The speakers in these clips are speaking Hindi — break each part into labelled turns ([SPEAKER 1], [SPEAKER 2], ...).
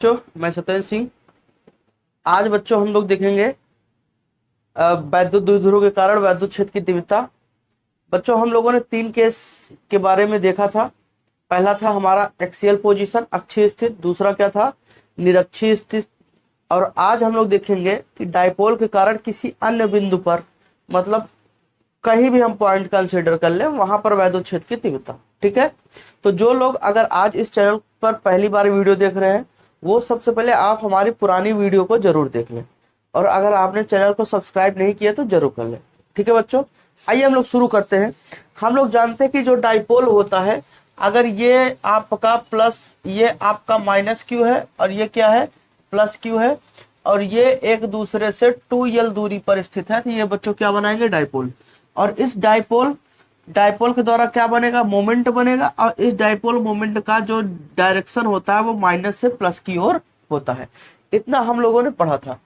[SPEAKER 1] बच्चों मैं सत्येंद्र सिंह। आज बच्चों हम लोग देखेंगे वैद्युत द्विध्रुव के कारण वैद्युत क्षेत्र की तीव्रता। बच्चों हम लोगों ने 3 केस के बारे में देखा था। पहला था हमारा एक्सियल पोजीशन अक्षीय स्थित, दूसरा क्या था निरक्षीय स्थित, और आज हम लोग देखेंगे कि डायपोल के कारण किसी अन्य बिंदु पर, मतलब कहीं भी हम पॉइंट कंसीडर कर ले वहां पर वैद्युत क्षेत्र की तीव्रता। ठीक है, तो जो लोग अगर आज इस चैनल पर पहली बार वीडियो देख रहे हैं वो सबसे पहले आप हमारी पुरानी वीडियो को जरूर देख लें, और अगर आपने चैनल को सब्सक्राइब नहीं किया तो जरूर कर लें। ठीक है बच्चों, आइए हम लोग शुरू करते हैं। हम लोग जानते हैं कि जो डायपोल होता है, अगर ये आपका प्लस, ये आपका माइनस क्यू है और ये क्या है प्लस क्यू है, और ये एक दूसरे से 2l दूरी पर स्थित है, तो ये बच्चों क्या बनाएंगे डायपोल। और इस डायपोल के द्वारा क्या बनेगा मोमेंट बनेगा, और इस डायपोल मोमेंट का जो डायरेक्शन होता है वो माइनस से प्लस की ओर होता है। इतना हम लोगों ने पढ़ा था।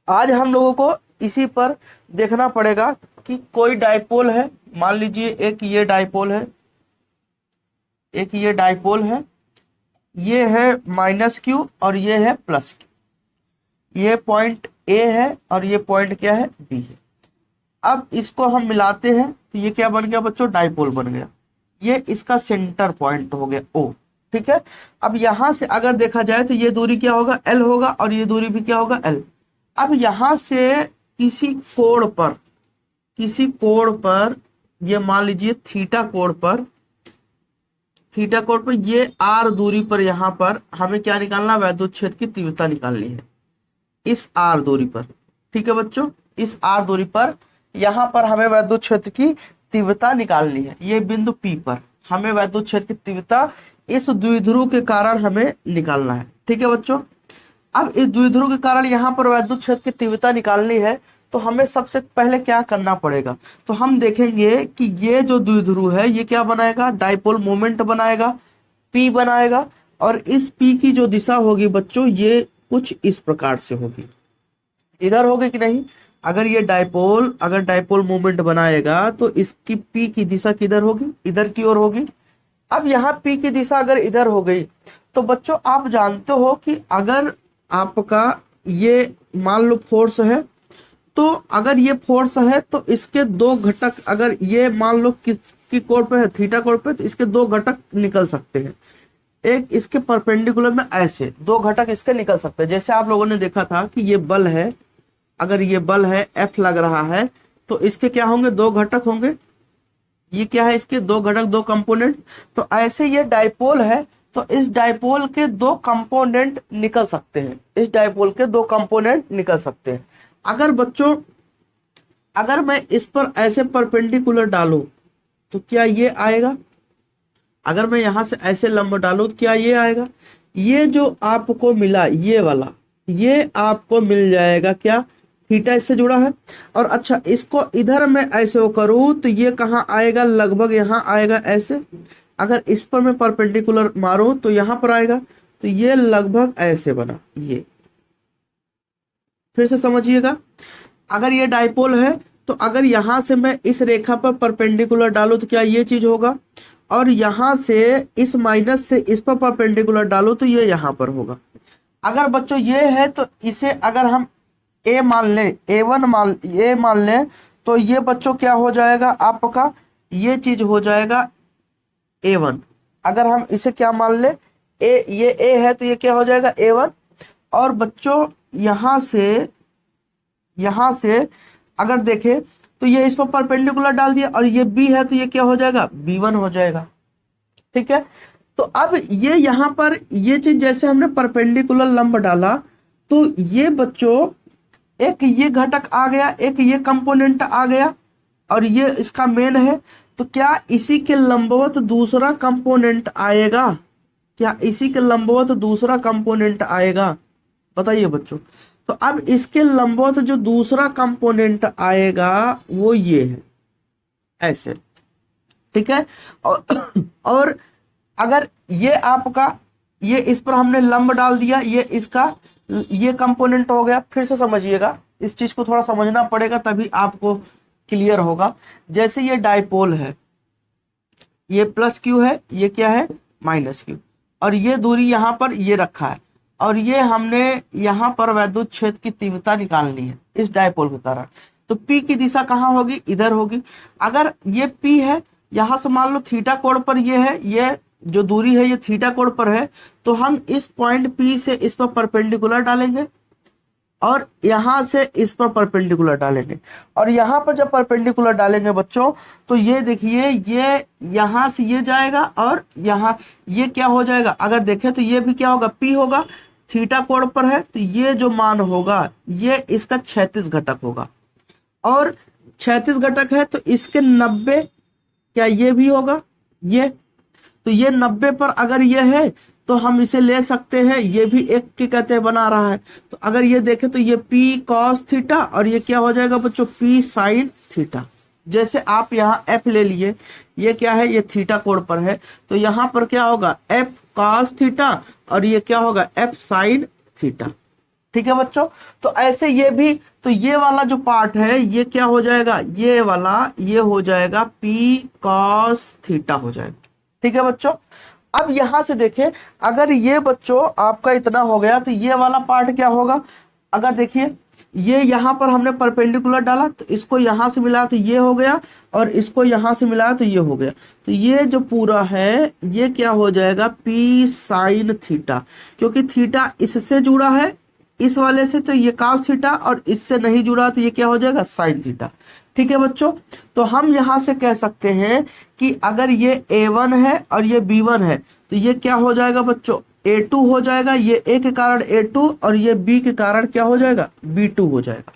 [SPEAKER 1] आज हम लोगों को इसी पर देखना पड़ेगा कि कोई डायपोल है, मान लीजिए एक ये डायपोल है, एक ये डायपोल है, ये है माइनस क्यू और ये है प्लस क्यू, ये पॉइंट ए है और ये पॉइंट क्या है बी है। अब इसको हम मिलाते हैं तो ये क्या बन गया बच्चों डायपोल बन गया। ये इसका सेंटर पॉइंट हो गया ओ। ठीक है, अब यहां से अगर देखा जाए तो ये दूरी क्या होगा एल होगा, और ये दूरी भी क्या होगा एल। अब यहां से किसी कोण पर ये मान लीजिए थीटा कोण पर ये आर दूरी पर यहां पर हमें क्या निकालना, वैद्युत क्षेत्र की तीव्रता निकालनी है इस आर दूरी पर। ठीक है बच्चों, इस आर दूरी पर यहां पर हमें वैद्युत क्षेत्र की तीव्रता निकालनी है। ये बिंदु P पर हमें वैद्युत क्षेत्र की तीव्रता इस द्विध्रुव के कारण हमें निकालना है। ठीक है बच्चों, अब इस द्विध्रुव के कारण यहां पर वैद्युत क्षेत्र की तीव्रता निकालनी है, तो हमें सबसे पहले क्या करना पड़ेगा, तो हम देखेंगे कि ये जो द्विध्रुव है ये क्या बनाएगा डायपोल मोमेंट बनाएगा, P बनाएगा, और इस P की जो दिशा होगी बच्चों ये कुछ इस प्रकार से होगी, इधर होगी कि नहीं। अगर ये डायपोल मोमेंट बनाएगा तो इसकी P की दिशा किधर होगी, इधर की ओर होगी। अब यहाँ P की दिशा अगर इधर हो गई तो बच्चों आप जानते हो कि अगर आपका ये मान लो फोर्स है, तो अगर ये फोर्स है तो इसके 2 घटक, अगर ये मान लो किसकी कोण पे है थीटा कोण पे, तो इसके 2 घटक निकल सकते हैं। एक इसके परपेंडिकुलर में ऐसे 2 घटक इसके निकल सकते हैं। जैसे आप लोगों ने देखा था कि ये बल है, अगर ये बल है F लग रहा है तो इसके क्या होंगे 2 घटक होंगे। ये क्या है इसके 2 घटक 2 कंपोनेंट। तो ऐसे ये डायपोल है तो इस डायपोल के 2 कंपोनेंट निकल सकते हैं, इस डायपोल के 2 कंपोनेंट निकल सकते हैं। अगर बच्चों अगर मैं इस पर ऐसे परपेंडिकुलर डालूं तो क्या ये आएगा, अगर मैं यहां से ऐसे लंब डालूं तो क्या ये आएगा। ये जो आपको मिला ये वाला, ये आपको मिल जाएगा क्या थीटा इससे जुड़ा है। और अच्छा इसको इधर मैं ऐसे वो करूं तो ये कहाँ आएगा, लगभग यहाँ आएगा ऐसे। अगर इस पर मैं परपेंडिकुलर मारूं तो यहां पर आएगा, तो ये लगभग ऐसे बना। ये फिर से समझिएगा, अगर ये डायपोल है तो अगर यहां से मैं इस रेखा पर परपेंडिकुलर डालूं तो क्या ये चीज होगा, और यहां से इस माइनस से इस पर परपेंडिकुलर डालूं तो ये यहां पर होगा। अगर बच्चों ये है तो इसे अगर हम ए मान ले, A1 मान ले, तो ये बच्चों क्या हो जाएगा आपका, ये चीज हो जाएगा A1। अगर हम इसे क्या मान ले ये A है तो ये क्या हो जाएगा A1। और बच्चों यहां से अगर देखें तो ये इस पर परपेंडिकुलर डाल दिया, और ये B है तो ये क्या हो जाएगा B1 हो जाएगा। ठीक है, तो अब ये यहां पर ये चीज जैसे हमने परपेंडिकुलर लंब डाला तो ये बच्चों एक ये घटक आ गया, एक ये कंपोनेंट आ गया, और ये इसका मेन है। तो क्या इसी के लंबवत दूसरा कंपोनेंट आएगा, क्या इसी के लंबवत दूसरा कंपोनेंट आएगा, बताइए बच्चों। तो अब इसके लंबवत जो दूसरा कंपोनेंट आएगा वो ये है ऐसे। ठीक है, और अगर ये आपका ये इस पर हमने लंब डाल दिया, ये इसका ये कंपोनेंट हो गया। फिर से समझिएगा, इस चीज को थोड़ा समझना पड़ेगा तभी आपको क्लियर होगा। जैसे ये डायपोल है, ये प्लस क्यू है, ये क्या है माइनस क्यू, और ये दूरी यहां पर ये रखा है, और ये हमने यहाँ पर वैद्युत क्षेत्र की तीव्रता निकालनी है इस डायपोल के कारण। तो P की दिशा कहाँ होगी, इधर होगी। अगर ये P है, यहां से मान लो थीटा कोण पर ये है, ये जो दूरी है ये थीटा कोण पर है, तो हम इस पॉइंट P से इस पर परपेंडिकुलर डालेंगे और यहां से इस पर परपेंडिकुलर डालेंगे। और यहां पर जब परपेंडिकुलर डालेंगे बच्चों, तो ये देखिए ये यहां से ये जाएगा और यहां ये क्या हो जाएगा, अगर देखें तो ये भी क्या होगा, P होगा, थीटा कोण पर है, तो ये जो मान होगा ये इसका 36 घटक होगा। और 36 घटक है तो इसके 90, क्या ये भी होगा, ये तो ये 90 पर अगर ये है तो हम इसे ले सकते हैं, ये भी एक के कहते हैं बना रहा है। तो अगर ये देखें तो ये P cos थीटा और ये क्या हो जाएगा बच्चों, P sin थीटा। जैसे आप यहाँ F ले लिए, ये क्या है, ये थीटा कोण पर है, तो यहाँ पर क्या होगा F cos थीटा और ये क्या होगा F sin थीटा। ठीक है बच्चों, तो ऐसे ये भी, तो ये वाला जो पार्ट है ये क्या हो जाएगा, ये वाला ये हो जाएगा P cos थीटा हो जाएगा। ठीक है बच्चों, अब यहां से देखें, अगर ये बच्चों आपका इतना हो गया तो ये वाला पार्ट क्या होगा, अगर देखिए ये यहां पर हमने परपेंडिकुलर डाला तो इसको यहां से मिला तो ये हो गया और इसको यहां से मिलाया तो ये हो गया। तो ये जो पूरा है ये क्या हो जाएगा, P sin थीटा, क्योंकि थीटा इससे जुड़ा है इस वाले से, तो ये cos थीटा, और इससे नहीं जुड़ा तो ये क्या हो जाएगा sin थीटा। ठीक है बच्चों, तो हम यहां से कह सकते हैं कि अगर ये A1 है और ये B1 है तो ये क्या हो जाएगा बच्चों, A2 हो जाएगा, ये A के कारण A2 और ये B के कारण क्या हो जाएगा, B2 हो जाएगा।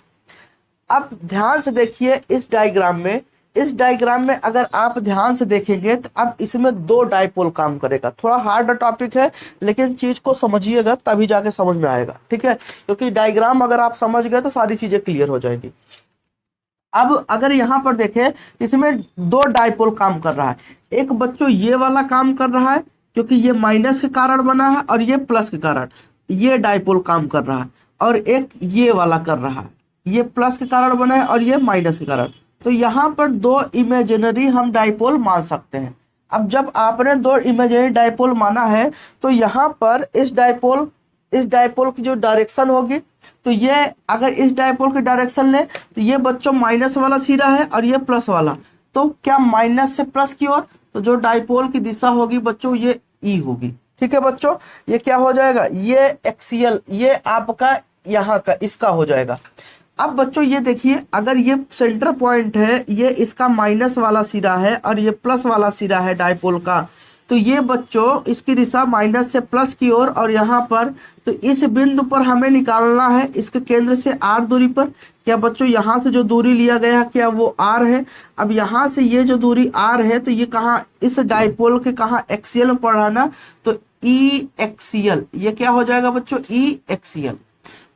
[SPEAKER 1] अब ध्यान से देखिए इस डायग्राम में, इस डायग्राम में अगर आप ध्यान से देखेंगे तो अब इसमें दो डायपोल काम करेगा। थोड़ा हार्ड टॉपिक है लेकिन चीज को समझिएगा तभी जाके समझ में आएगा। ठीक है, क्योंकि डायग्राम अगर आप समझ गए तो सारी चीजें क्लियर हो जाएंगी। अब अगर यहाँ पर देखें, इसमें दो डायपोल काम कर रहा है। एक बच्चों ये वाला काम कर रहा है क्योंकि ये माइनस के कारण बना है और ये प्लस के कारण, ये डायपोल काम कर रहा है। और एक ये वाला कर रहा है, ये प्लस के कारण बना है और ये माइनस के कारण। तो यहाँ पर दो इमेजिनरी हम डायपोल मान सकते हैं। अब जब आपने दो इमेजिनरी डायपोल माना है तो यहाँ पर इस डायपोल की जो डायरेक्शन होगी, तो ये अगर इस डायपोल की डायरेक्शन ले तो ये बच्चों माइनस वाला सिरा है और ये प्लस वाला, तो क्या माइनस से प्लस की ओर, तो जो डायपोल की दिशा होगी बच्चों ये ई होगी। ठीक है बच्चों, ये क्या हो जाएगा, ये एक्सियल, ये आपका यहाँ का इसका हो जाएगा। अब बच्चों ये देखिए, अगर ये सेंटर पॉइंट है, ये इसका माइनस वाला सिरा है और ये प्लस वाला सिरा है डायपोल का, तो ये बच्चों इसकी दिशा माइनस से प्लस की ओर। और यहाँ पर तो इस बिंदु पर हमें निकालना है इसके केंद्र से r दूरी पर। क्या बच्चों यहाँ से जो दूरी लिया गया क्या वो r है। अब यहाँ से ये जो दूरी r है तो ये कहाँ, इस डायपोल के कहाँ, एक्सियल में पड़ रहा है ना, तो ई एक्सियल, ये क्या हो जाएगा बच्चों, ई एक्सियल।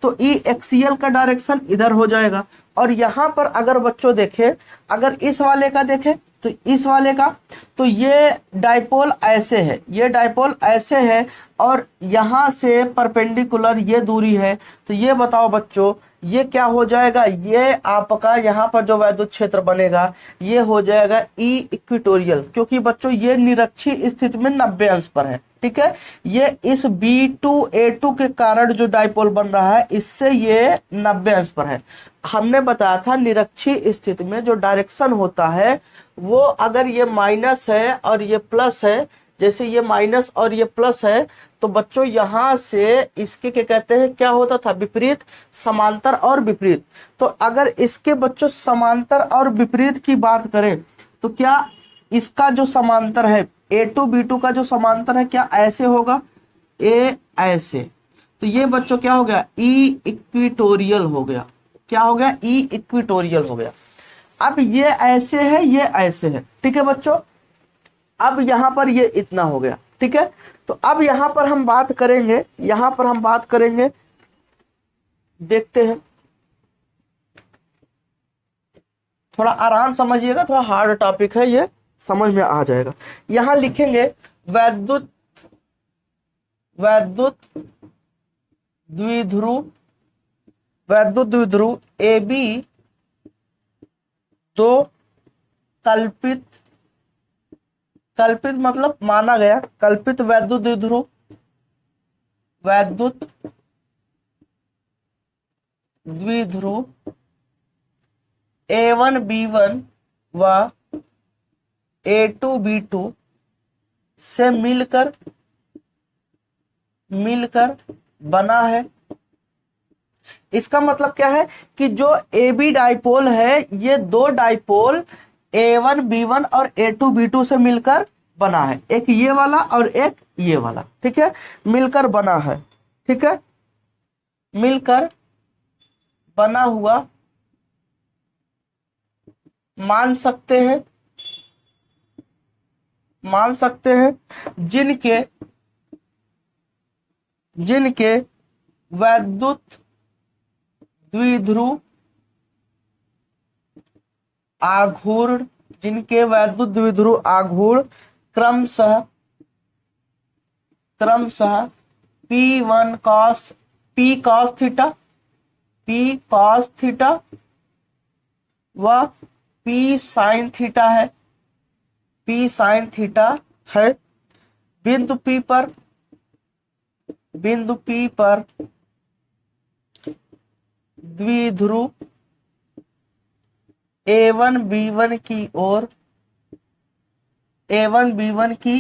[SPEAKER 1] तो ई एक्सियल का डायरेक्शन इधर हो जाएगा। और यहाँ पर अगर बच्चों देखें, अगर इस वाले का देखें तो इस वाले का, तो ये डायपोल ऐसे है, ये डायपोल ऐसे है और यहाँ से परपेंडिकुलर ये दूरी है। तो ये बताओ बच्चों ये क्या हो जाएगा, ये आपका यहाँ पर जो वैद्युत क्षेत्र बनेगा ये हो जाएगा ई इक्विटोरियल, क्योंकि बच्चों ये निरक्षीय स्थिति में 90 अंश पर है। ठीक है, ये इस B2A2 के कारण जो डायपोल बन रहा है इससे ये 90 अंश पर है। हमने बताया था निरक्षीय स्थिति में जो डायरेक्शन होता है वो अगर ये माइनस है और ये प्लस है, जैसे ये माइनस और ये प्लस है, तो बच्चों यहां से इसके क्या कहते हैं, क्या होता था, विपरीत, समांतर और विपरीत। तो अगर इसके बच्चों समांतर और विपरीत की बात करें तो क्या इसका जो समांतर है A2 B2 का जो समांतर है क्या ऐसे होगा, ए ऐसे, तो ये बच्चों क्या हो गया, ई इक्विटोरियल हो गया। क्या हो गया, ई इक्विटोरियल हो गया। अब ये ऐसे है, ये ऐसे है। ठीक है बच्चों, अब यहां पर ये इतना हो गया। ठीक है, तो अब यहां पर हम बात करेंगे, यहां पर हम बात करेंगे, देखते हैं, थोड़ा आराम समझिएगा, थोड़ा हार्ड टॉपिक है, ये समझ में आ जाएगा। यहां लिखेंगे वैद्युत द्विध्रुव ए बी दो कल्पित मतलब माना गया कल्पित वैद्युत द्विध्रुव वैद्युत द्विध्रुव A1B1 व A2B2 से मिलकर बना है। इसका मतलब क्या है कि जो AB डाइपोल है, ये दो डाइपोल A1B1 और A2B2 से मिलकर बना है, एक ये वाला और एक ये वाला, ठीक है, मिलकर बना है, ठीक है, मिलकर बना हुआ मान सकते हैं जिनके वैद्युत द्विध्रुव आघूर्ण क्रमशः P cos थीटा व P sin थीटा है। बिंदु P पर द्विध्रुव A1B1 की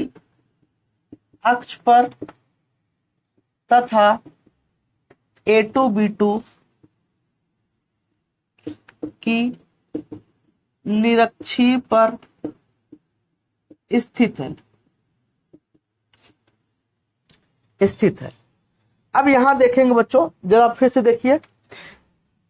[SPEAKER 1] अक्ष पर तथा A2B2 की निरक्षी पर स्थित है। अब यहां देखेंगे बच्चों, जरा फिर से देखिए,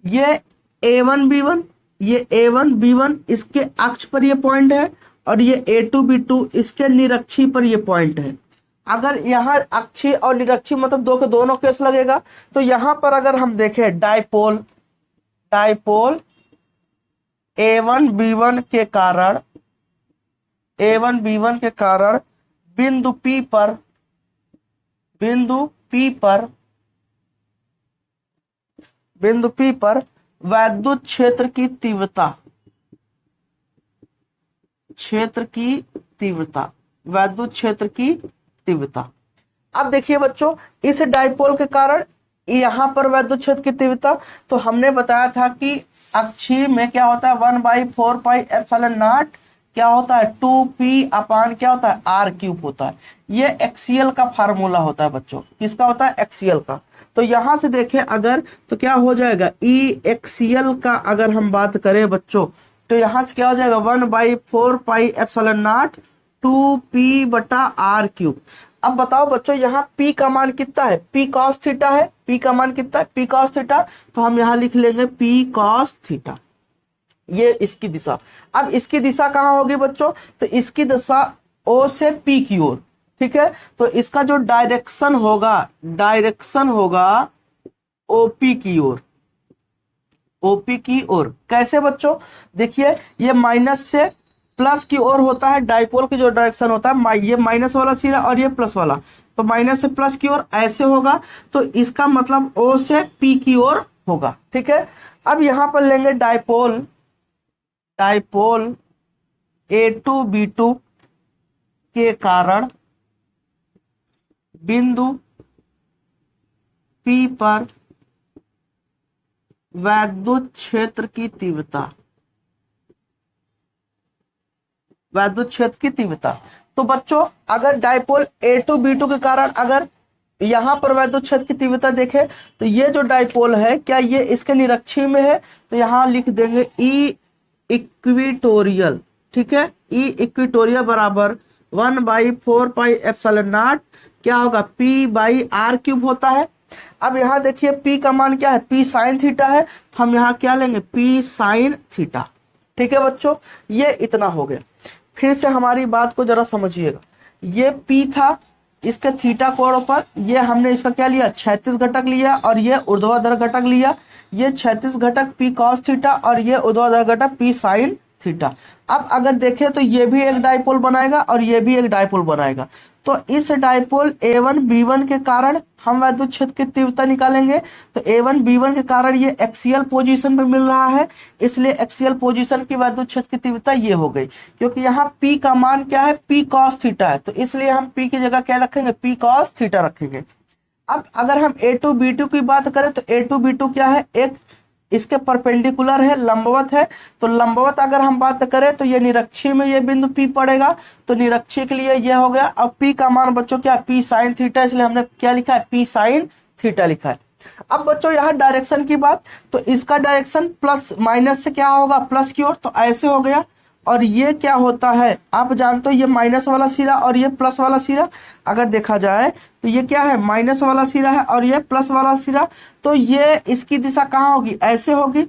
[SPEAKER 1] ये A1B1 इसके अक्ष पर ये पॉइंट है और ये A2B2 इसके निरक्षी पर ये पॉइंट है। अगर यहाँ अक्षी और निरक्षी मतलब दो के दोनों केस लगेगा, तो यहां पर अगर हम देखें डाइपोल A1B1 के कारण बिंदु P पर वैद्युत क्षेत्र की तीव्रता। अब देखिए बच्चों, इस डाइपोल के कारण यहां पर वैद्युत क्षेत्र की तीव्रता, तो हमने बताया था कि अक्षीय में क्या होता है 1/4πε0 क्या होता है 2p अपान क्या होता है r³ होता है। ये एक्सियल का फार्मूला होता है बच्चों, किसका होता है एक्सियल का। तो यहां से देखें अगर, तो क्या हो जाएगा E एक्सियल का अगर हम बात करें बच्चों, तो यहां से क्या हो जाएगा 1/4πε0 2p/r³। अब बताओ बच्चों, यहाँ P का मान कितना है, P cos थीटा है, P का मान कितना है P cos थीटा, तो हम यहाँ लिख लेंगे P cos थीटा, ये इसकी दिशा। अब इसकी दिशा कहाँ होगी बच्चों, तो इसकी दिशा O से P की ओर, ठीक है, तो इसका जो डायरेक्शन होगा OP की ओर। कैसे बच्चों, देखिए ये माइनस से प्लस की ओर होता है, डाइपोल की जो डायरेक्शन होता है, ये माइनस वाला सिरा और ये प्लस वाला, तो माइनस से प्लस की ओर ऐसे होगा, तो इसका मतलब O से P की ओर होगा, ठीक है। अब यहां पर लेंगे डाइपोल A2B2 के कारण बिंदु P पर वैद्युत क्षेत्र की तीव्रता। तो बच्चों अगर डाइपोल A2B2 के कारण अगर यहां पर वैद्युत क्षेत्र की तीव्रता देखें, तो ये जो डाइपोल है क्या ये इसके निरक्षी में है, तो यहां लिख देंगे E इक्विटोरियल, ठीक है, E इक्विटोरियल बराबर 1/4πε0 क्या होगा P/r³ होता है। अब यहां देखिए P का मान क्या है P sin थीटा है, तो हम यहाँ क्या लेंगे P sin थीटा, ठीक है बच्चों, ये इतना हो गया। फिर से हमारी बात को जरा समझिएगा, ये P था, इसके थीटा कोण पर ये हमने इसका क्या लिया 36 घटक लिया और ये ऊर्ध्वाधर घटक लिया, ये 36 घटक P cos थीटा और ये ऊर्ध्वाधर घटक P sin थीटा। अब अगर देखें तो ये भी एक डाइपोल बनाएगा और ये भी एक डाइपोल बनाएगा, तो इस डाइपोल A1B1 के कारण हम वैद्युत क्षेत्र की तीव्रता निकालेंगे। तो A1B1 के कारण ये एक्सियल पोजीशन पे मिल रहा है, इसलिए एक्सियल पोजीशन की वैद्युत क्षेत्र की तीव्रता ये हो गई, क्योंकि यहाँ P का मान क्या है P cos थीटा है, तो इसलिए हम P की जगह क्या रखेंगे P cos थीटा रखेंगे। अब अगर हम A2 B2 की बात करें तो A2 B2 क्या है, एक इसके परपेंडिकुलर है, लंबवत है। तो लंबवत अगर हम बात करें तो ये निरक्षीय में ये बिंदु P पड़ेगा, तो निरक्षीय के लिए ये हो गया। अब P का मान बच्चों क्या, P साइन थीटा, इसलिए हमने क्या लिखा है, P साइन थीटा लिखा है। अब बच्चों यहाँ डायरेक्शन की बात, तो इसका डायरेक्शन प्लस माइनस से क्या होगा, प्लस की ओर, तो ऐसे हो गया। और ये क्या होता है आप जानते हो, ये माइनस वाला सिरा और ये प्लस वाला सिरा, अगर देखा जाए तो ये क्या है, माइनस वाला सिरा है और ये प्लस वाला सिरा, तो ये इसकी दिशा कहाँ होगी, ऐसे होगी।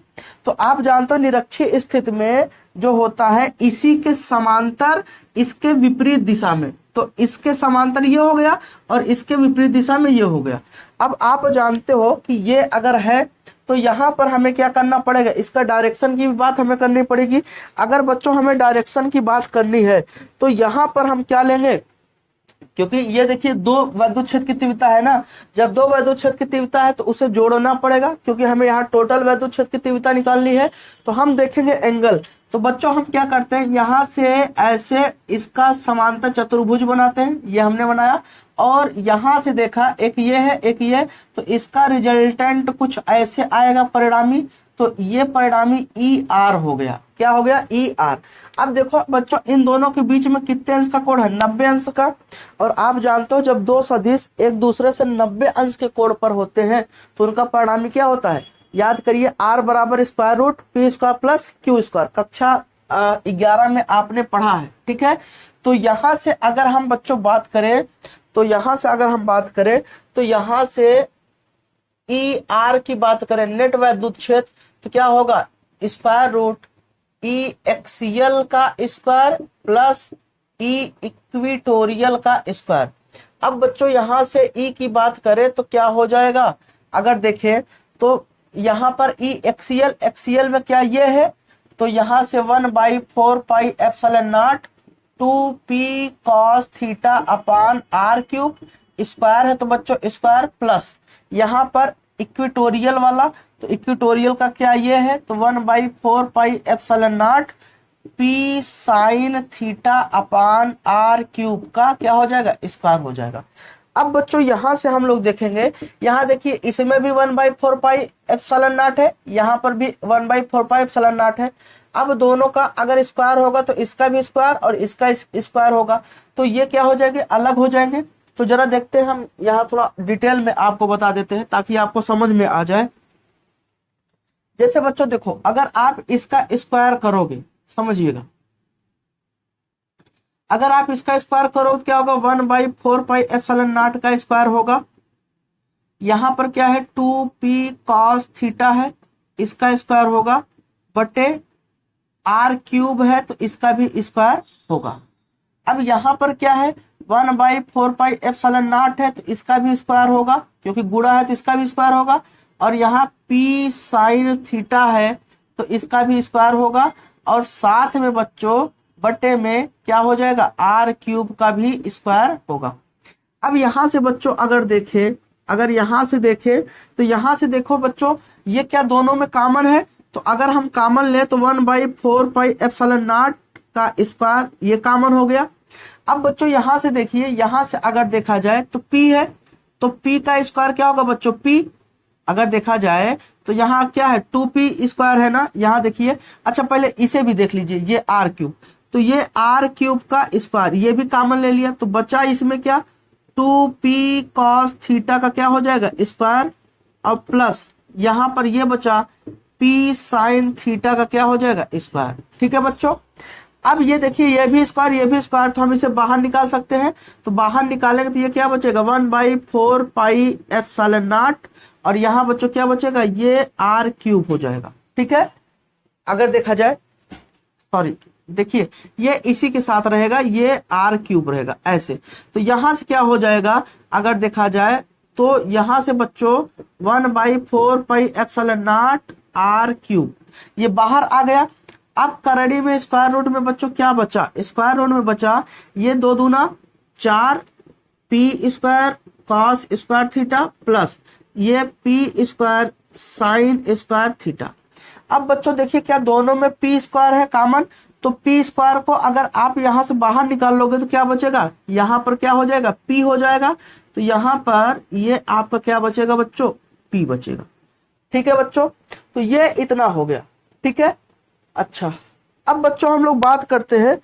[SPEAKER 1] तो आप जानते हो निरक्षीय स्थिति में जो होता है इसी के समांतर इसके विपरीत दिशा में, तो इसके समांतर ये हो गया और इसके विपरीत दिशा में ये हो गया। अब आप जानते हो कि ये अगर है तो यहाँ पर हमें क्या करना पड़ेगा, इसका डायरेक्शन की भी बात हमें करनी पड़ेगी। अगर बच्चों हमें डायरेक्शन की बात करनी है तो यहाँ पर हम क्या लेंगे, क्योंकि ये देखिए दो विद्युत क्षेत्र की तीव्रता है ना, जब दो विद्युत क्षेत्र की तीव्रता है तो उसे जोड़ना पड़ेगा, क्योंकि हमें यहाँ टोटल विद्युत क्षेत्र की तीव्रता निकालनी है। तो हम देखेंगे एंगल, तो बच्चों हम क्या करते हैं, यहाँ से ऐसे इसका समांतर चतुर्भुज बनाते हैं, ये हमने बनाया, और यहाँ से देखा एक ये है एक ये, तो इसका रिजल्टेंट कुछ ऐसे आएगा परिणामी, तो ये परिणामी ER हो गया, क्या हो गया, ER। अब देखो बच्चों इन दोनों के बीच में कितने अंश का कोण है, 90 अंश का। और आप जानते हो जब दो सदिश एक दूसरे से 90 अंश के कोण पर होते हैं तो उनका परिणामी क्या होता है, याद करिए, R बराबर square root P square plus Q square, कक्षा 11 में आपने पढ़ा है, ठीक है। तो यहाँ से अगर हम बच्चों बात करें, तो यहाँ से अगर हम बात करें तो यहाँ से ER की बात करें, नेट विद्युत क्षेत्र, तो क्या होगा, स्क्वायर रूट E एक्सियल का स्क्वायर प्लस E इक्विटोरियल का स्क्वायर। अब बच्चों यहाँ से E की बात करें तो क्या हो जाएगा, अगर देखें तो यहाँ पर E एक्सियल, एक्सियल में क्या ये है, तो यहाँ से 1/4 pi epsilon not 2p cos theta upon r cube, square है तो बच्चों स्क्वायर प्लस यहाँ पर इक्विटोरियल वाला, तो इक्विटोरियल का क्या ये है, तो 1/4 pi epsilon not p sine theta upon r cube का क्या हो जाएगा, स्क्वायर हो जाएगा। अब बच्चों यहां से हम लोग देखेंगे, यहाँ देखिए इसमें भी 1/4 पाई एप्सिलॉन नॉट है, यहाँ पर भी 1/4 पाई एप्सिलॉन नॉट है। अब दोनों का अगर स्क्वायर होगा तो इसका भी स्क्वायर और इसका स्क्वायर होगा, तो ये क्या हो जाएंगे, अलग हो जाएंगे। तो जरा देखते हैं, हम यहाँ थोड़ा डिटेल में आपको बता देते हैं ताकि आपको समझ में आ जाए। जैसे बच्चों देखो, अगर आप इसका स्क्वायर करोगे, समझिएगा, अगर आप इसका स्क्वायर करो तो क्या होगा, 1/4 पाई एप्सिलॉन नॉट का स्क्वायर होगा। यहाँ पर क्या है, 2p cos थीटा है, इसका स्क्वायर होगा, बटे r क्यूब है तो इसका भी स्क्वायर होगा। अब यहाँ पर क्या है, 1/4 पाई एप्सिलॉन नॉट है तो इसका भी स्क्वायर होगा, क्योंकि गुणा है तो इसका भी स्क्वायर होगा। और यहाँ p साइन थीटा है तो इसका भी स्क्वायर होगा, और साथ में बच्चों बटे में क्या हो जाएगा, r क्यूब का भी स्क्वायर होगा। अब यहाँ से बच्चों अगर देखें, अगर यहाँ से देखें तो यहाँ से देखो बच्चों, ये क्या दोनों में कॉमन है, तो अगर हम कॉमन ले तो 1/4 पाई एप्सिलॉन नॉट का स्क्वायर ये कॉमन हो गया। अब बच्चों यहाँ से देखिए, यहाँ से अगर देखा जाए तो p है, तो p का स्क्वायर क्या होगा बच्चों, p अगर देखा जाए तो यहाँ क्या है, 2p स्क्वायर है ना, यहाँ देखिए। अच्छा पहले इसे भी देख लीजिए, ये r क्यूब, तो ये r क्यूब का स्क्वायर ये भी कॉमन ले लिया, तो बचा इसमें क्या, 2p cos थीटा का क्या हो जाएगा, स्क्वायर, और प्लस यहाँ पर ये बचा p साइन थीटा का क्या हो जाएगा, स्क्वायर। ठीक है बच्चों, अब ये देखिए ये भी स्क्वायर ये भी स्क्वायर, तो हम इसे बाहर निकाल सकते हैं। तो बाहर निकालेंगे तो ये क्या बचेगा, 1/4 पाई एप्सिलॉन नॉट, और यहाँ बच्चों क्या बचेगा, ये r क्यूब हो जाएगा। ठीक है, अगर देखा जाए, सॉरी देखिए ये इसी के साथ रहेगा, ये r क्यूब रहेगा ऐसे। तो यहां से क्या हो जाएगा, अगर देखा जाए तो यहां से बच्चों 1/4 pi epsilon not r cube ये बाहर आ गया। अब करड़ी में स्क्वायर रूट में बच्चों क्या बचा, स्क्वायर रूट में बचा ये 2 दूना 4 p square cos square theta plus ये p square sine square theta. अब बच्चों देखिए क्या दोनों में p स्क्वायर है कॉमन, तो p स्क्वायर को अगर आप यहां से बाहर निकाल लोगे तो क्या बचेगा, यहां पर क्या हो जाएगा, p हो जाएगा। तो यहाँ पर ये आपका क्या बचेगा बच्चों, P बचेगा। ठीक है बच्चों, तो ये इतना हो गया। ठीक है, अच्छा अब बच्चों हम लोग बात करते हैं,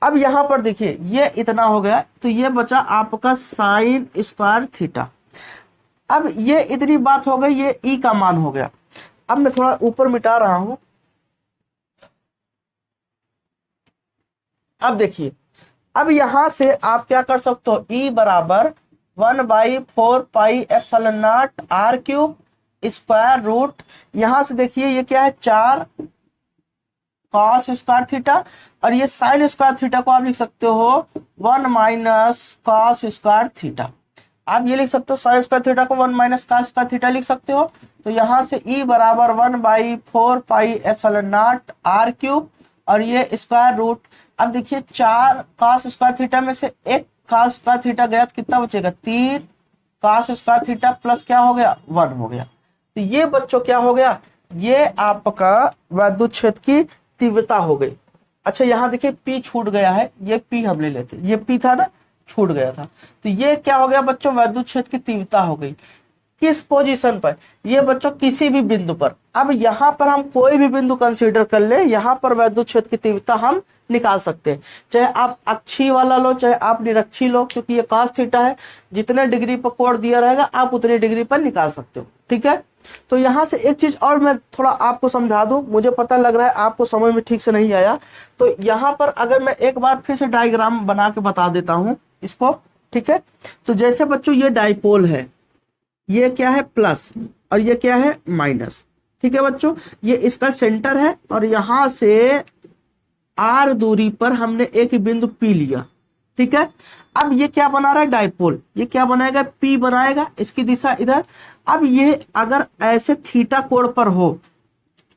[SPEAKER 1] अब यहाँ पर देखिए ये इतना हो गया, तो ये बचा आपका साइन स्क्वायर थीटा। अब ये इतनी बात हो गई, ये E का मान हो गया। अब मैं थोड़ा ऊपर मिटा रहा हूं। अब देखिए, अब यहां से आप क्या कर सकते हो, E बराबर 1/4 pi epsilon not r³ square root, यहां से देखिए ये क्या है 4 कॉस स्क्वायर थीटा, और ये साइन स्क्वायर थीटा को आप लिख सकते हो 1 माइनस कॉस स्क्वायर थीटा। आप ये लिख सकते हो साइन स्क्वायर थीटा को 1 माइनस कॉस स्क्वायर थीटा लिख सकते हो। तो यहां से E बराबर 1/4 पाई एप्सिलॉन नॉट r³ और ये स्क्वायर रूट। अब देखिए 4 कॉस स्क्वायर थीटा में से एक कॉस स्क्वायर थीटा गया तो कितना बचेगा, 3 कॉस स्क्वायर थीटा प्लस क्या हो गया, 1 हो गया। तो ये बच्चों क्या हो गया, ये आपका विद्युत क्षेत्र की तीव्रता हो गई। अच्छा यहाँ देखिए P छूट गया है, ये P हम ले लेते, ये P था ना, छूट गया था। तो ये क्या हो गया बच्चों, विद्युत क्षेत्र की तीव्रता हो गई। किस पोजीशन पर, ये बच्चों किसी भी बिंदु पर। अब यहाँ पर हम कोई भी बिंदु कंसीडर कर ले, यहाँ पर विद्युत क्षेत्र की तीव्रता हम निकाल सकते हैं, चाहे आप अक्षीय वाला लो चाहे आप निरक्षीय लो, क्योंकि ये cos थीटा है, जितने डिग्री पर कोण दिया रहेगा आप उतनी डिग्री पर निकाल सकते हो। ठीक है, तो यहाँ से एक चीज और मैं थोड़ा आपको समझा दूं, मुझे पता लग रहा है आपको समझ में ठीक से नहीं आया, तो यहाँ पर अगर मैं एक बार फिर से डायग्राम बना के बता देता हूं इसको। ठीक है, तो जैसे बच्चों ये डाइपोल है, ये क्या है प्लस और ये क्या है माइनस। ठीक है बच्चों, ये इसका सेंटर है और यहां से r दूरी पर हमने एक बिंदु P लिया। ठीक है, अब ये क्या बना रहा है डाइपोल, ये क्या बनाएगा, P बनाएगा, इसकी दिशा इधर। अब ये अगर ऐसे थीटा कोण पर हो,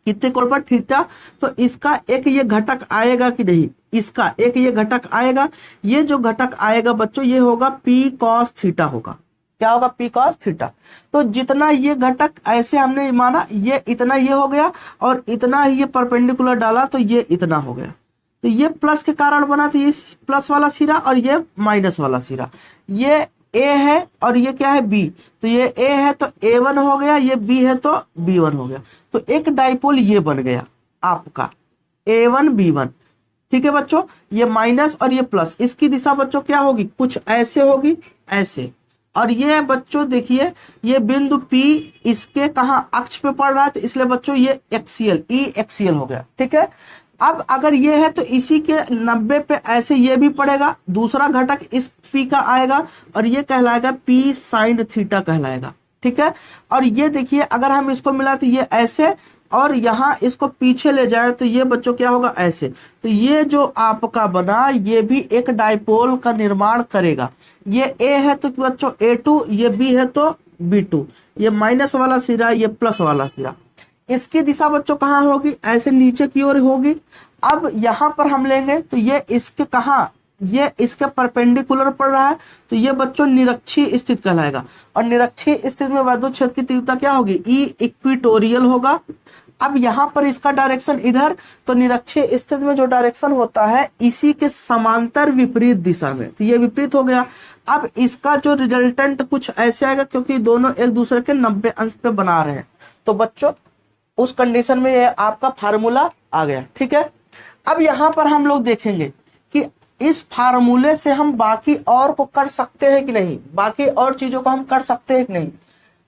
[SPEAKER 1] कितने कोण पर, थीटा, तो इसका एक ये घटक आएगा कि नहीं, इसका एक ये घटक आएगा। ये जो घटक आएगा बच्चों ये होगा P cos थीटा होगा। क्या होगा, P cos थीटा। तो जितना ये घटक ऐसे हमने माना, ये इतना ये हो गया, और इतना ये परपेंडिकुलर डाला तो ये इतना हो गया। तो ये प्लस के कारण बना, तो ये प्लस वाला सिरा और ये माइनस वाला सिरा, ये A है और ये क्या है B, तो ये A है तो A1 हो गया, ये B है तो B1 हो गया। तो एक डाइपोल ये बन गया आपका A1 B1। ठीक है बच्चों, ये माइनस और ये प्लस, इसकी दिशा बच्चों क्या होगी, कुछ ऐसे होगी, ऐसे। और ये बच्चों देखिए ये बिंदु P इसके कहा अक्ष पे पड़ रहा है, तो इसलिए बच्चों ये एक्सियल, E एक्सियल हो गया। ठीक है, अब अगर ये है तो इसी के 90 पे ऐसे ये भी पड़ेगा, दूसरा घटक इस P का आएगा और ये कहलाएगा P साइन थीटा कहलाएगा। ठीक है, और ये देखिए अगर हम इसको मिला तो ये ऐसे, और यहाँ इसको पीछे ले जाए तो ये बच्चों क्या होगा, ऐसे। तो ये जो आपका बना ये भी एक डाइपोल का निर्माण करेगा। ये A है तो बच्चों A2, ये B है तो B2, ये माइनस वाला सिरा ये प्लस वाला सिरा। इसकी दिशा बच्चों कहाँ होगी, ऐसे नीचे की ओर होगी। अब यहाँ पर हम लेंगे तो ये इसके कहाँ, ये इसके परपेंडिकुलर पड़ रहा है, तो ये बच्चों निरक्षीय स्थिति कहलाएगा। और निरक्षीय स्थिति में विद्युत क्षेत्र की तीव्रता क्या होगी, E इक्विटोरियल होगा। अब यहाँ पर इसका डायरेक्शन इधर, तो निरक्षीय स्थिति में जो डायरेक्शन होता है इसी के समांतर विपरीत दिशा में, तो ये विपरीत हो गया। अब इसका जो रिजल्टेंट कुछ ऐसे आएगा, क्योंकि दोनों एक दूसरे के 90 अंश पे बना रहे हैं, तो बच्चों उस कंडीशन में ये आपका फार्मूला आ गया। ठीक है, अब यहाँ पर हम लोग देखेंगे कि इस फार्मूले से हम बाकी और को कर सकते हैं कि नहीं, बाकी और चीजों को हम कर सकते हैं कि नहीं।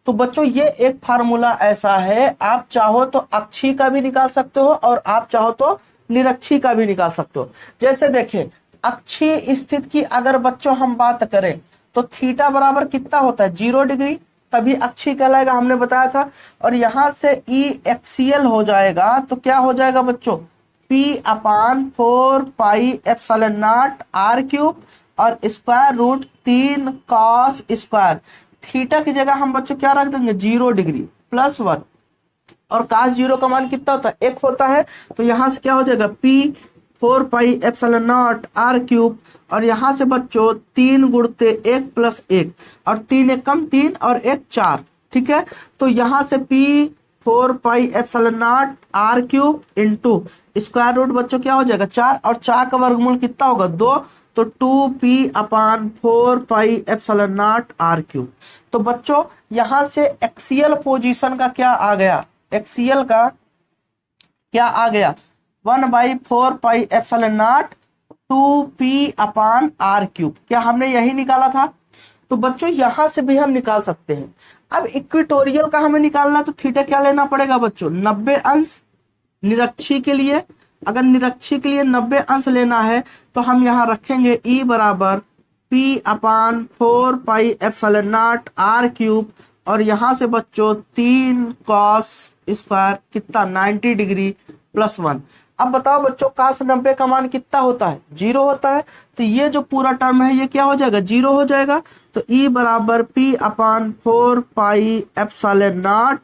[SPEAKER 1] तो बच्चों ये एक फार्मूला ऐसा है, आप चाहो तो अक्षीय का भी निकाल सकते हो और आप चाहो तो निरक्षीय का भी निकाल सकते हो। जैसे देखें अक्षीय स्थिति की अगर बच्चों हम बात करें तो थीटा बराबर कितना होता है, 0 डिग्री, तभी अक्षीय कहलाएगा, हमने बताया था। और यहां से E एक्सियल हो जाएगा तो क्या हो जाएगा बच्चों, P/4 pi epsilon not r³ और square root 3 cos square. Theta की जगह हम बच्चों क्या रख देंगे, 0 डिग्री +1, और cos 0 का मान कितना होता है, 1 होता है। तो यहां से क्या हो जाएगा, P4 pi epsilon not r³ और यहां से बच्चों 3 गुणते 1 + 1, और 3 1 कम 3 और 1 4। ठीक है, तो यहां से P4 pi epsilon not r³ into square root बच्चों क्या हो जाएगा 4, और 4 का वर्गमूल कितना होगा 2, तो 2p/4πε0 r³ तो बच्चों यहां से एक्सियल पोजीशन का क्या आ गया, एक्सियल का क्या आ गया 1/4πε0 2p/r³। क्या हमने यही निकाला था? तो बच्चों यहां से भी हम निकाल सकते हैं। अब इक्वेटोरियल का हमें निकालना तो थीटा क्या लेना पड़ेगा बच्चों 90 अंश निरक्षी के लिए। अगर निरक्षी के लिए 90 अंश लेना है तो हम यहाँ रखेंगे E बराबर p/4πε0 r³ और यहाँ से बच्चों 3 cos स्क्वायर कितना 90 डिग्री +1। अब बताओ बच्चों cos 90 का मान कितना होता है 0 होता है, तो ये जो पूरा टर्म है ये क्या हो जाएगा 0 हो जाएगा। तो E बराबर p/4πε0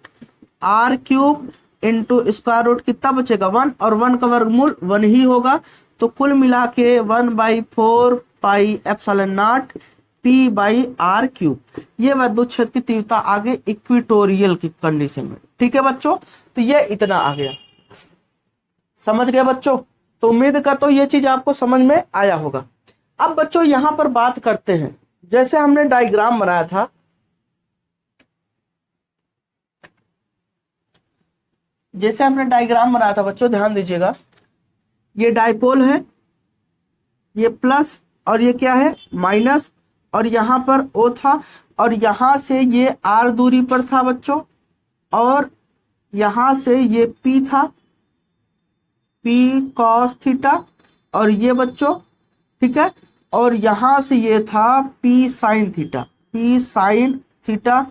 [SPEAKER 1] r³ into square root कितना बचेगा 1 और 1 का वर्गमूल 1 ही होगा। तो कुल मिला के 1/4πε0 p/r³। ये विद्युत क्षेत्र की तीव्रता आगे इक्वेटोरियल की कंडीशन में। ठीक है बच्चों, तो ये इतना आ गया। समझ गए बच्चों? तो उम्मीद करता हूं ये चीज आपको समझ में आया होगा। अब बच्चों यहां पर बात करते हैं, जैसे हमने डायग्राम बनाया था, जैसे हमने डायग्राम बनाया था बच्चों ध्यान दीजिएगा। ये डायपोल है, ये प्लस और ये क्या है माइनस, और यहां पर O था और यहां से ये R दूरी पर था बच्चों, और यहां से ये P था P cos थीटा, और ये बच्चों ठीक है, और यहां से ये था P sin theta, P sin theta,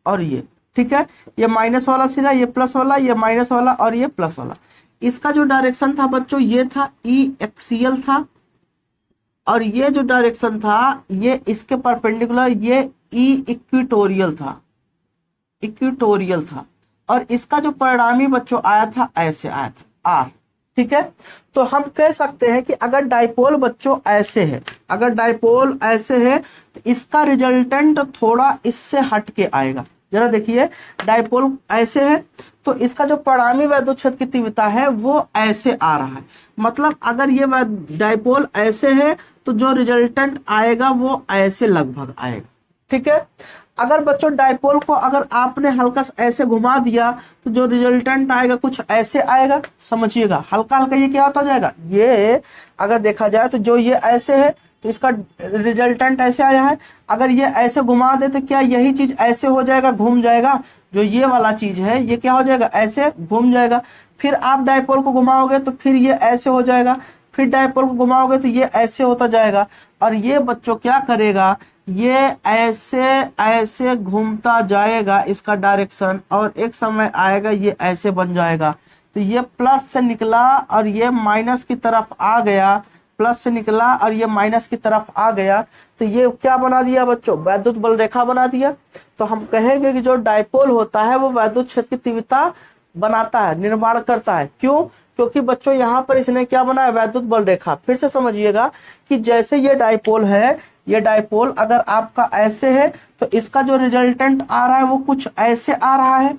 [SPEAKER 1] और ये ठीक है, ये माइनस वाला सिरा, ये प्लस वाला, ये माइनस वाला और ये प्लस वाला। इसका जो डायरेक्शन था बच्चों ये था E एक्सियल था, और ये जो डायरेक्शन था ये इसके परपेंडिकुलर ये E इक्वेटोरियल था, इक्वेटोरियल था, और इसका जो परिणामी बच्चों आया था ऐसे आया था R। ठीक है, तो हम कह सकते हैं कि अगर डायपोल बच्चों ऐसे है, अगर डायपोल ऐसे है तो इसका रिजल्टेंट थोड़ा इससे हट के आएगा। जरा देखिए डायपोल ऐसे है तो इसका जो परिणामी विद्युत क्षेत्र की तीव्रता है वो ऐसे आ रहा है। मतलब अगर ये डायपोल ऐसे है तो जो रिजल्टेंट आएगा वो ऐसे लगभग आएगा। ठीक है, अगर बच्चों डायपोल को अगर आपने हल्का सा ऐसे घुमा दिया तो जो रिजल्टेंट आएगा कुछ ऐसे आएगा। समझिएगा हल्का हल्का ये क्या होता जाएगा, ये अगर देखा जाए तो जो ये ऐसे है तो इसका रिजल्टेंट ऐसे आया है। अगर ये ऐसे घुमा दे तो क्या यही चीज ऐसे हो जाएगा, घूम जाएगा। जो ये वाला चीज है ये क्या हो जाएगा ऐसे घूम जाएगा। फिर आप डायपोल को घुमाओगे तो फिर ये ऐसे हो जाएगा, फिर डायपोल को घुमाओगे तो ये ऐसे होता जाएगा, और ये बच्चों क्या करेगा ये ऐसे ऐसे घूमता जाएगा इसका डायरेक्शन, और एक समय आएगा ये ऐसे बन जाएगा। तो ये प्लस से निकला और ये माइनस की तरफ आ गया, प्लस से निकला और ये माइनस की तरफ आ गया, तो ये क्या बना दिया बच्चों वैद्युत बल रेखा बना दिया। तो हम कहेंगे कि जो डायपोल होता है वो वैद्युत क्षेत्र की तीव्रता बनाता है, निर्माण करता है। क्यों? क्योंकि बच्चों यहाँ पर इसने क्या बनाया वैद्युत बल रेखा। फिर से समझिएगा कि जैसे ये डायपोल है, ये डायपोल अगर आपका ऐसे है तो इसका जो रिजल्टेंट आ रहा है वो कुछ ऐसे आ रहा है।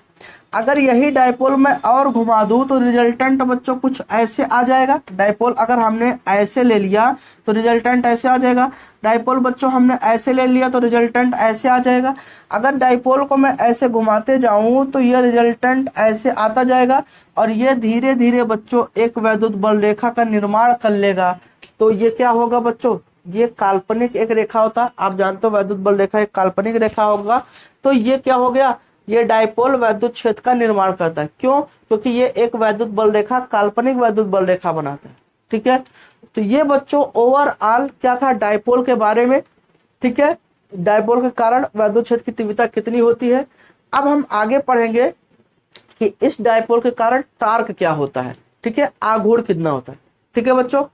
[SPEAKER 1] अगर यही डायपोल में और घुमा दूं तो रिजल्टेंट बच्चों कुछ ऐसे आ जाएगा। डायपोल अगर हमने ऐसे ले लिया तो रिजल्टेंट ऐसे आ जाएगा। डायपोल बच्चों हमने ऐसे ले लिया तो रिजल्टेंट ऐसे आ जाएगा। अगर डायपोल को मैं ऐसे घुमाते जाऊं तो ये रिजल्टेंट ऐसे आता जाएगा, और ये धीरे धीरे बच्चों एक वैद्युत बल रेखा का निर्माण कर लेगा। तो ये क्या होगा बच्चों, ये काल्पनिक एक रेखा होता, आप जानते हो वैद्युत बल रेखा एक काल्पनिक रेखा होगा। तो ये क्या हो गया, ये डायपोल वैद्युत क्षेत्र का निर्माण करता है। क्यों? क्योंकि ये एक वैद्युत बल रेखा काल्पनिक वैद्युत बल रेखा बनाता है। ठीक है, तो ये बच्चों ओवरऑल क्या था डायपोल के बारे में। ठीक है, डायपोल के कारण वैद्युत क्षेत्र की तीव्रता कितनी होती है। अब हम आगे पढ़ेंगे कि इस डायपोल के कारण टार्क क्या होता है। ठीक है, आघूर्ण कितना होता है। ठीक है बच्चों,